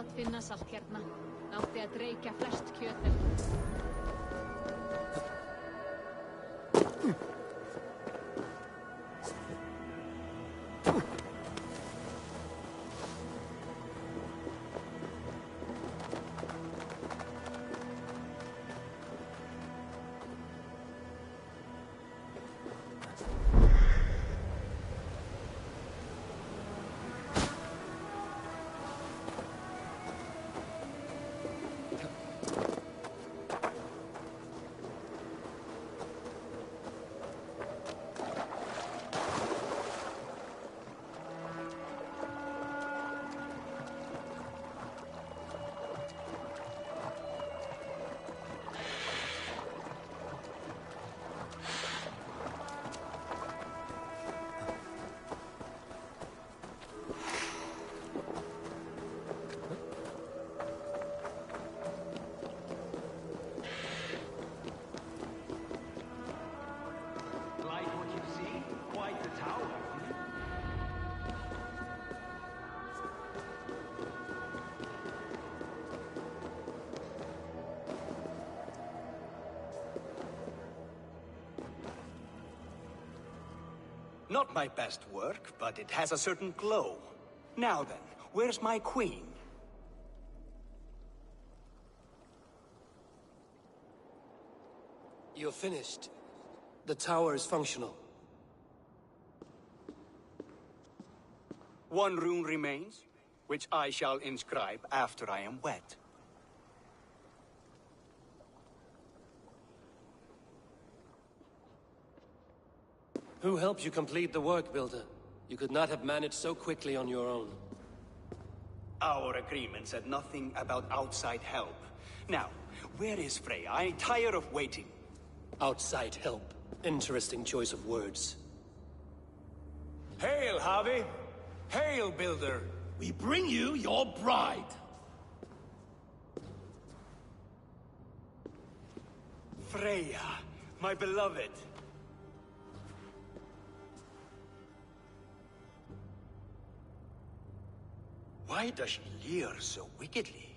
gat finna salt hérna. Átti að dreikja flest kjötin. Not my best work, but it has a certain glow. Now then, where's my queen? You're finished. The tower is functional. One rune remains, which I shall inscribe after I am wet. Who helped you complete the work, Builder? You could not have managed so quickly on your own. Our agreement said nothing about outside help. Now, where is Freya? I'm tired of waiting. Outside help. Interesting choice of words. Hail, Javi! Hail, Builder! We bring you your bride! Freya, my beloved. Why does she leer so wickedly?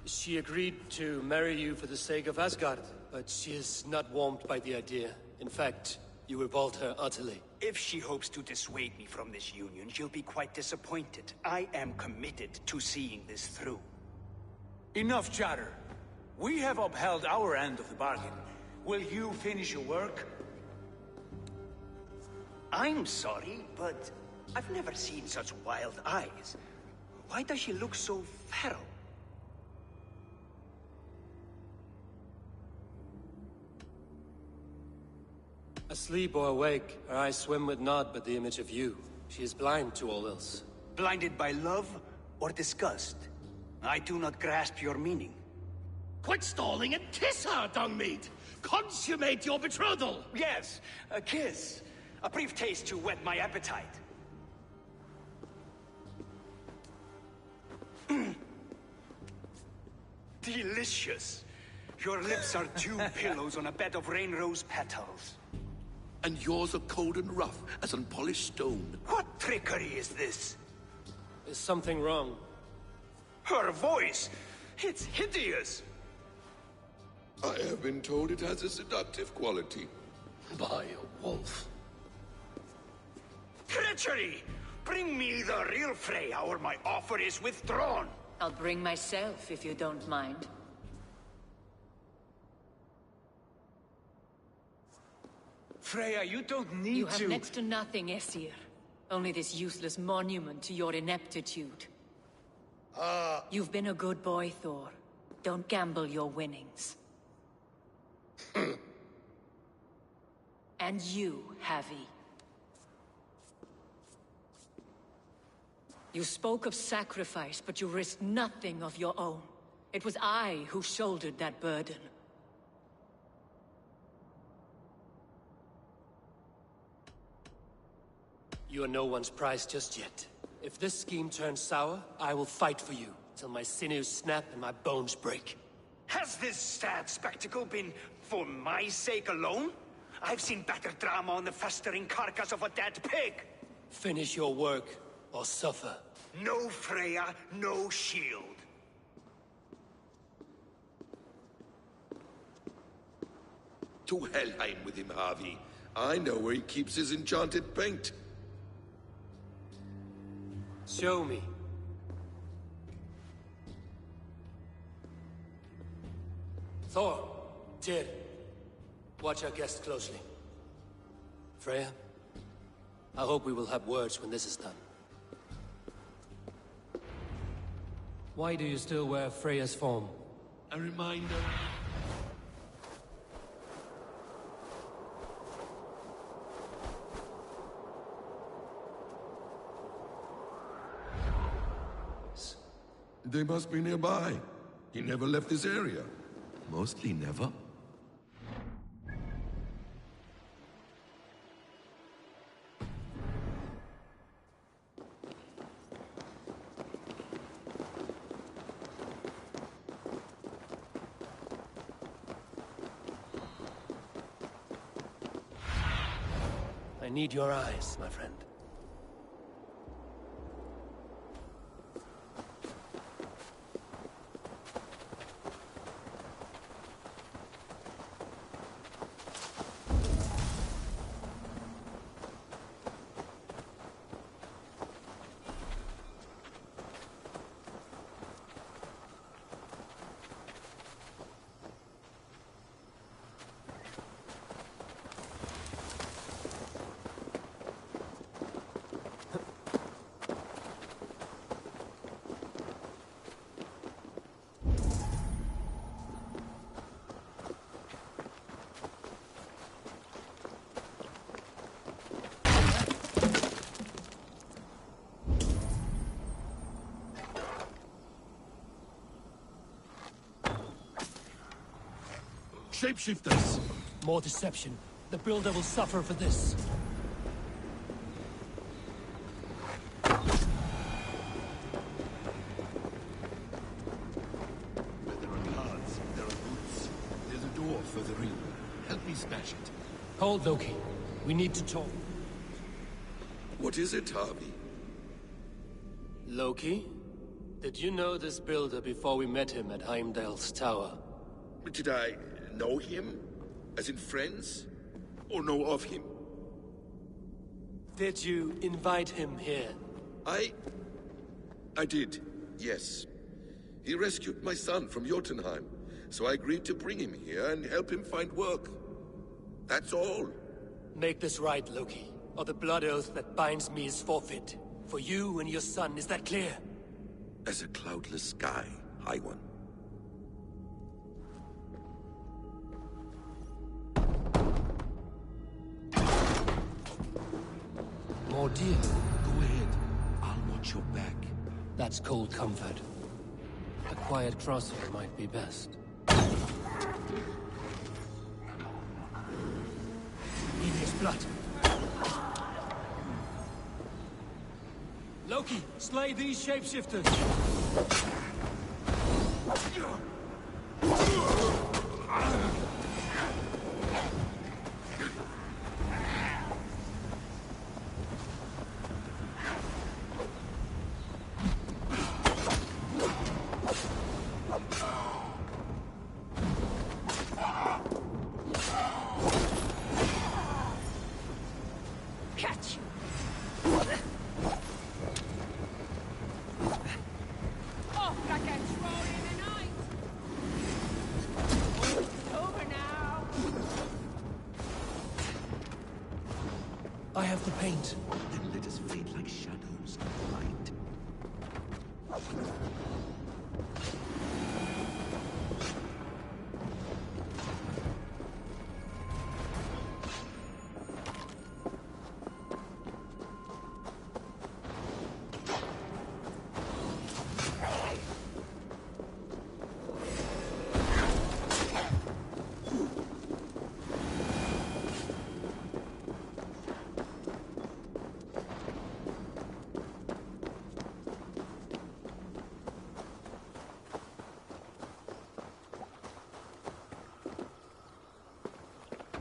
She agreed to marry you for the sake of Asgard, but she is not warmed by the idea. In fact, you revolt her utterly. If she hopes to dissuade me from this union, she'll be quite disappointed. I am committed to seeing this through. Enough chatter. We have upheld our end of the bargain. Will you finish your work? I'm sorry, but I've never seen such wild eyes. Why does she look so feral? Asleep or awake, her eyes swim with naught but the image of you. She is blind to all else. Blinded by love or disgust? I do not grasp your meaning. Quit stalling and kiss her, Dungmeat! Consummate your betrothal! Yes, a kiss. A brief taste to whet my appetite. Delicious. Your lips are two pillows on a bed of rain rose petals. And yours are cold and rough as unpolished stone. What trickery is this? Is something wrong? Her voice! It's hideous! I have been told it has a seductive quality. By a wolf. Treachery! Bring me the real Freya or my offer is withdrawn! I'll bring myself if you don't mind. Freya, you don't need You have next to nothing, Aesir. Only this useless monument to your ineptitude. You've been a good boy, Thor. Don't gamble your winnings. And you, Havi. You spoke of sacrifice, but you risked nothing of your own. It was I who shouldered that burden. You are no one's prize just yet. If this scheme turns sour, I will fight for you, till my sinews snap and my bones break. Has this sad spectacle been for my sake alone? I've seen better drama on the festering carcass of a dead pig! Finish your work, or suffer. No Freya, no shield. To Helheim with him, Harvey. I know where he keeps his enchanted paint. Show me. Thor, Tyr, watch our guest closely. Freya, I hope we will have words when this is done. Why do you still wear Freya's form? A reminder. They must be nearby. He never left this area. Mostly never. I need your eyes, my friend. Shapeshifters! More deception. The Builder will suffer for this. Where there are cards, there are boots. There's a door further in. Help me smash it. Hold, Loki. We need to talk. What is it, Harvey? Loki? Did you know this Builder before we met him at Heimdall's tower? Did I know him? As in friends? Or know of him? Did you invite him here? I did, yes. He rescued my son from Jotunheim, so I agreed to bring him here and help him find work. That's all. Make this right, Loki, or the blood oath that binds me is forfeit. For you and your son, is that clear? As a cloudless sky, High One. More dear. Go ahead. I'll watch your back. That's cold comfort. A quiet crosshair might be best. Enemy's blood. Loki, slay these shapeshifters! Catch! Off like a troll in the night! It's over now! I have the paint. Then let us fade like shadows in the light.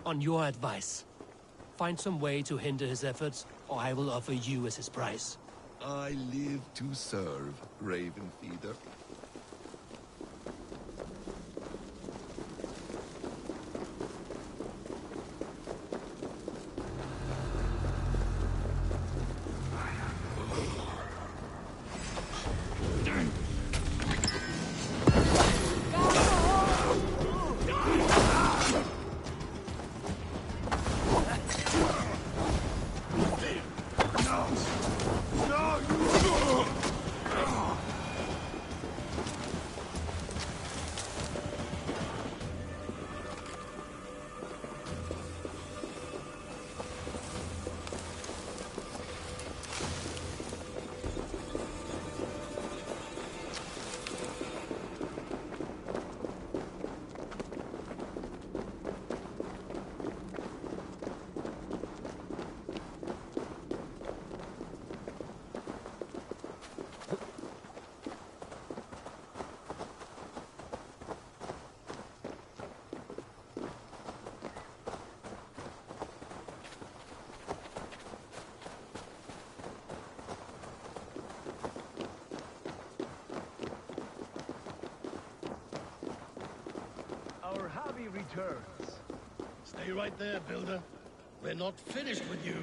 On your advice, find some way to hinder his efforts, or I will offer you as his price. I live to serve, Raven Feeder. Our hobby returns. Stay right there, Builder. We're not finished with you.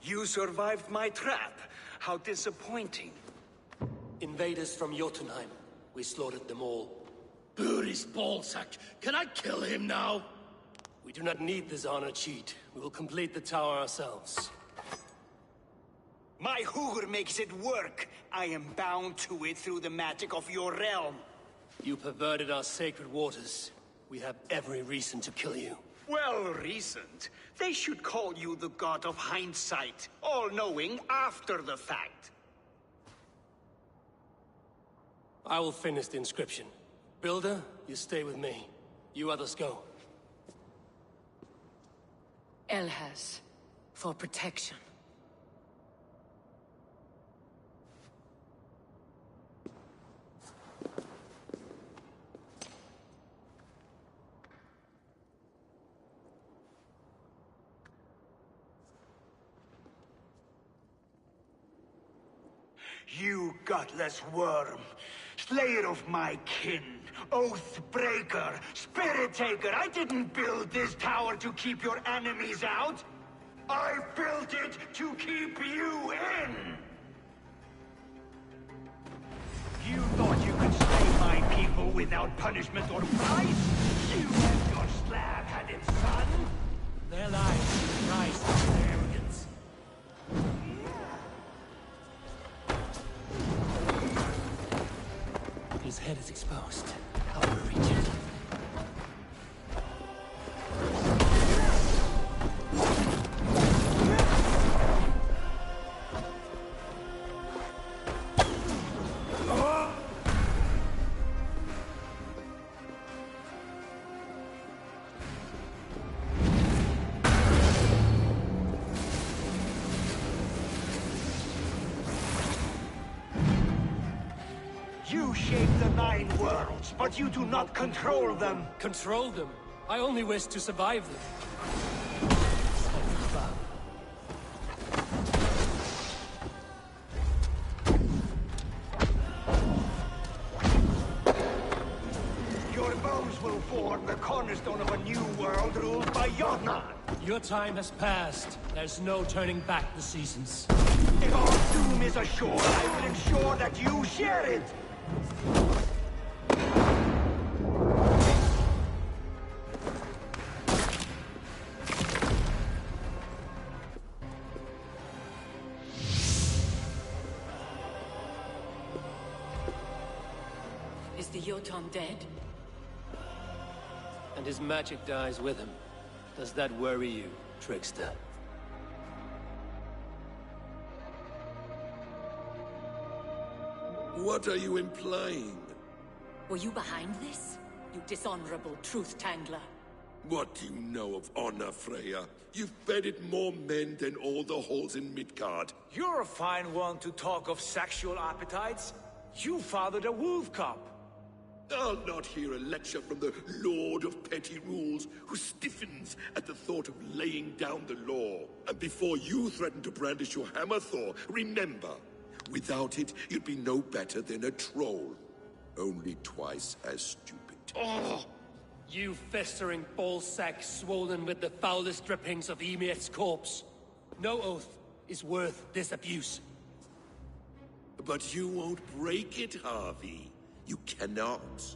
You survived my trap. How disappointing. Invaders from Jotunheim. We slaughtered them all. Buri's ballsack. Can I kill him now? We do not need this honor cheat. We will complete the tower ourselves. My Hugr makes it work. I am bound to it through the magic of your realm. You perverted our sacred waters. We have every reason to kill you. Well reasoned. They should call you the god of hindsight, all-knowing after the fact. I will finish the inscription. Builder, you stay with me. You others go. Elhaz, for protection. You gutless worm, slayer of my kin, oath breaker, spirit taker. I didn't build this tower to keep your enemies out. I built it to keep you in. You thought you could slay my people without punishment or price? You and your slab-headed son? Their lives rise to their arrogance. His head is exposed. How will we reach it? You shape the 9 worlds, but you do not control them. Control them? I only wish to survive them. Your bones will form the cornerstone of a new world ruled by Jotnar. Your time has passed. There's no turning back the seasons. If our doom is assured, I will ensure that you share it. Is the Jotun dead? And his magic dies with him. Does that worry you, trickster? What are you implying? Were you behind this? You dishonorable truth-tangler. What do you know of honor, Freya? You've bedded more men than all the halls in Midgard. You're a fine one to talk of sexual appetites. You fathered a wolf cub. I'll not hear a lecture from the Lord of Petty Rules, who stiffens at the thought of laying down the law. And before you threaten to brandish your hammer, Thor, remember, without it, you'd be no better than a troll. Only twice as stupid. Oh! You festering ballsack swollen with the foulest drippings of Ymir's corpse. No oath is worth this abuse. But you won't break it, Harvey. You cannot.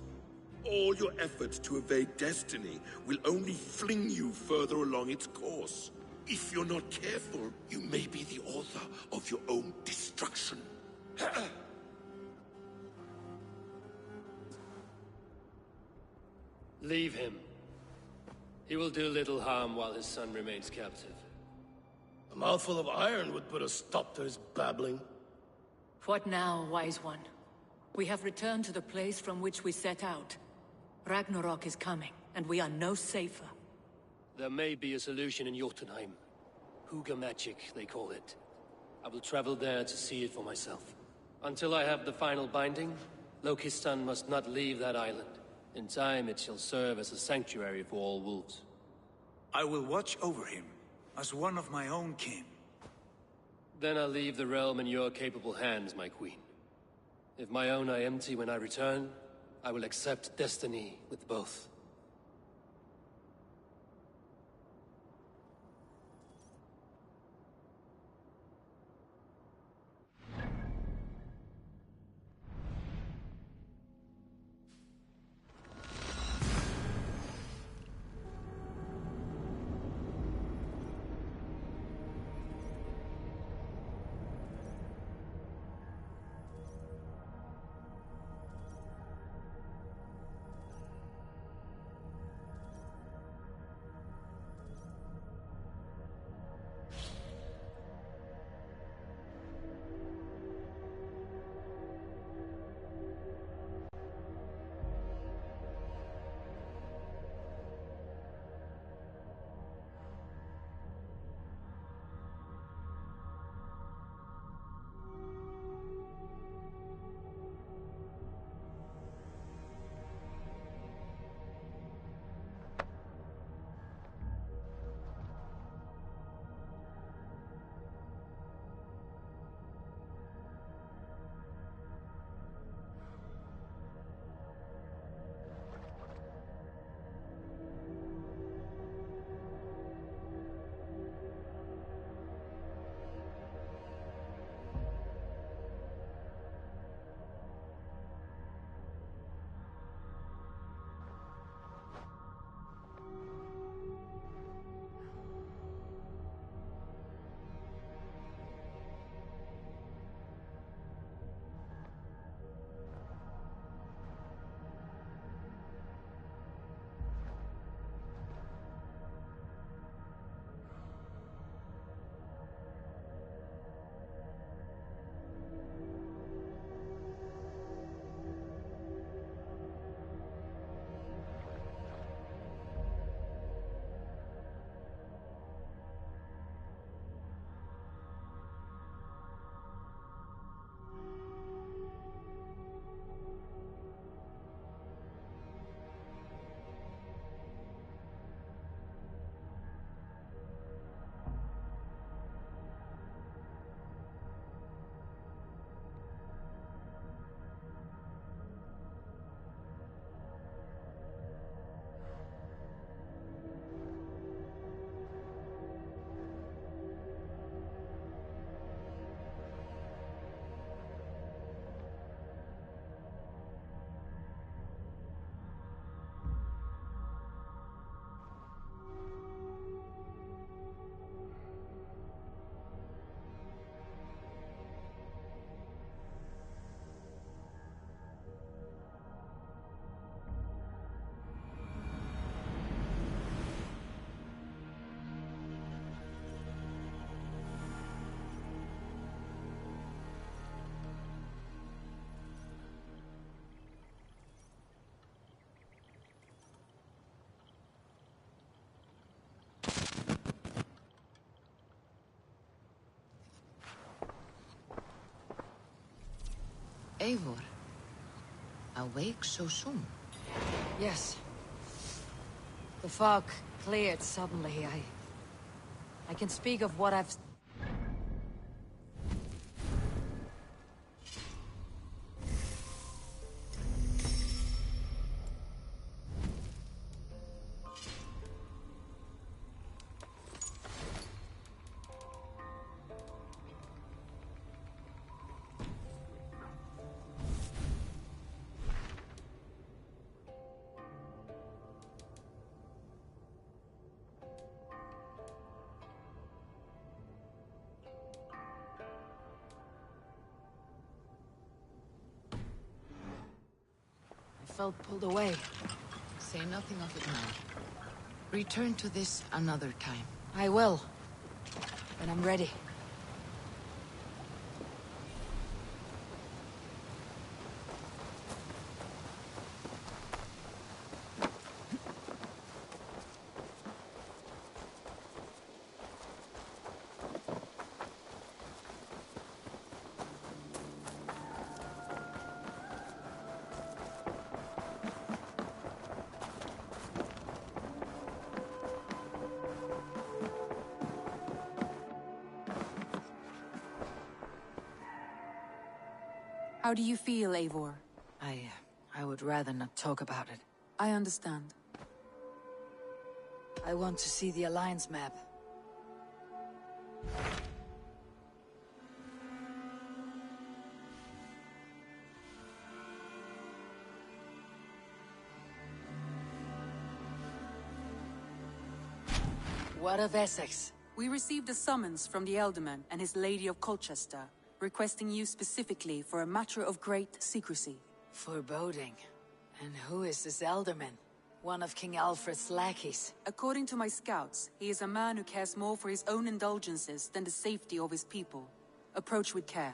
All your efforts to evade destiny will only fling you further along its course. If you're not careful, you may be the author of your own destruction. Leave him. He will do little harm while his son remains captive. A mouthful of iron would put a stop to his babbling. What now, wise one? We have returned to the place from which we set out. Ragnarok is coming, and we are no safer. There may be a solution in Jotunheim. Huga magic, they call it. I will travel there to see it for myself. Until I have the final binding, Lokistan must not leave that island. In time, it shall serve as a sanctuary for all wolves. I will watch over him, as one of my own kin. Then I'll leave the realm in your capable hands, my queen. If my own are empty when I return, I will accept destiny with both. Eivor, awake so soon? Yes. The fog cleared suddenly. I can speak of what I've... felt pulled away. Say nothing of it now. Return to this another time. I will. When I'm ready. How do you feel, Eivor? I would rather not talk about it. I understand. I want to see the Alliance map. What of Essex? We received a summons from the Elderman and his Lady of Colchester, requesting you specifically for a matter of great secrecy. Foreboding. And who is this Elderman? One of King Alfred's lackeys. According to my scouts, he is a man who cares more for his own indulgences than the safety of his people. Approach with care.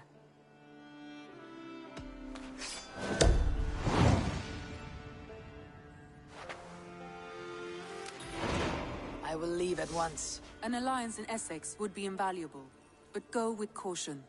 I will leave at once. An alliance in Essex would be invaluable, but go with caution.